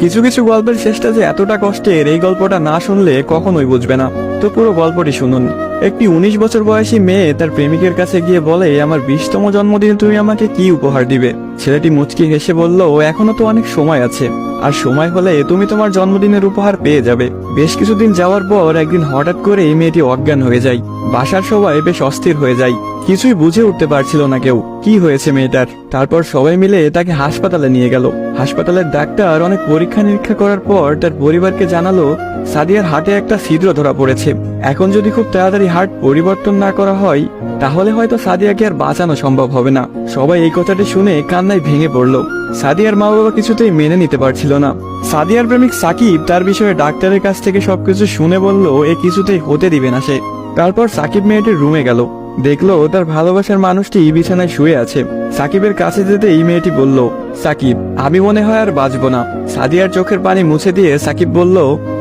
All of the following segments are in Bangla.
কিছু কিছু গল্পের শেষটা যে এতটা কষ্টের, এই গল্পটা না শুনলে কখনোই বুঝবে না। তো পুরো গল্পটি শুনুন। একটি 19 বছর বয়সী মেয়ে তার প্রেমিকের কাছে গিয়ে বলে, আমার 20তম জন্মদিনে তুমি আমাকে কি উপহার দিবে? ছেলেটি মুচকি হেসে বলল, এখনো তো অনেক সময় আছে, আর সময় হলে তুমি তোমার জন্মদিনের উপহার পেয়ে যাবে। বেশ কিছুদিন যাওয়ার পর একদিন হঠাৎ করে এই মেয়েটি অজ্ঞান হয়ে যায়। বাসার সবাই বেশ অস্থির হয়ে যায়, কিছুই বুঝে উঠতে পারছিল না কেউ কি হয়েছে মেয়েটার। তারপর সবাই মিলে তাকে হাসপাতালে নিয়ে গেল। হাসপাতালের ডাক্তার অনেক পরীক্ষা নিরীক্ষা করার পর তার পরিবারকে জানালো, সাদিয়ার হার্টে একটা ছিদ্র ধরা পড়েছে। এখন যদি খুব তাড়াতাড়ি হার্ট পরিবর্তন না করা হয়, তাহলে হয়তো সাদিয়াকে আর বাঁচানো সম্ভব হবে না। সবাই এই কথাটি শুনে কান্নায় ভেঙে পড়ল। সাদিয়ার মা বাবা কিছুতেই মেনে নিতে পারছিল না। সাদিয়ার প্রেমিক সাকিব তার বিষয়ে ডাক্তারের কাছ থেকে সবকিছু শুনে বলল, এ কিছুতেই হতে দিবে না সে। তারপর সাকিব মেয়েটির রুমে গেল, দেখলো তার ভালোবাসার মানুষটি বিছানায় শুয়ে আছে। সাকিবের কাছে যেতে এই মেয়েটি বলল, সাকিব, আমি মনে হয় আর বাঁচবো না। সাদিয়ার চোখের পানি মুছে দিয়ে সাকিব বলল,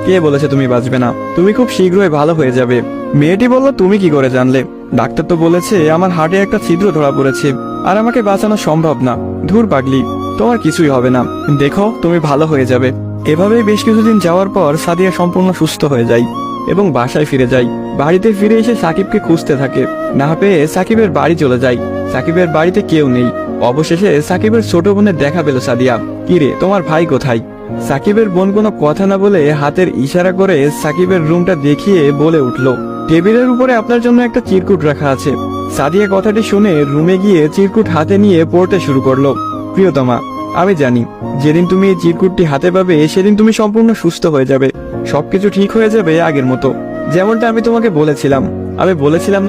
কে বলেছে তুমি বাঁচবে না? তুমি খুব শীঘ্রই ভালো হয়ে যাবে। মেয়েটি বলল, তুমি কি করে জানলে? ডাক্তার তো বলেছে আমার হার্টে একটা ছিদ্র ধরা পড়েছে, আর আমাকে বাঁচানো সম্ভব না। ধুর পাগলি, তোমার কিছুই হবে না, দেখো তুমি ভালো হয়ে যাবে। এভাবেই বেশ কিছুদিন যাওয়ার পর সাদিয়া সম্পূর্ণ সুস্থ হয়ে যায় এবং বাসায় ফিরে যায়। বাড়িতে ফিরে এসে সাকিবকে খুঁজতে থাকে, না পেয়ে সাকিবের বাড়ি চলে যায়। সাকিবের বাড়িতে কেউ নেই। অবশেষে সাকিবের ছোট বোনের দেখা পেল সাদিয়া। কিরে, তোমার ভাই কোথায়? সাকিবের বোন কোনো কথা না বলে হাতের ইশারা করে সাকিবের রুমটা দেখিয়ে বলে উঠল, টেবিলের উপরে আপনার জন্য একটা চিরকুট রাখা আছে। সাদিয়া কথাটি শুনে রুমে গিয়ে চিরকুট হাতে নিয়ে পড়তে শুরু করলো। প্রিয়তমা, আমি জানি যেদিন তুমি এই চিরকুটটি হাতে পাবে সেদিন তুমি সম্পূর্ণ সুস্থ হয়ে যাবে, সবকিছু ঠিক হয়ে যাবে আগের মতো, যেমনটা আমি তোমাকে বলেছিলাম। আমি বলেছিলাম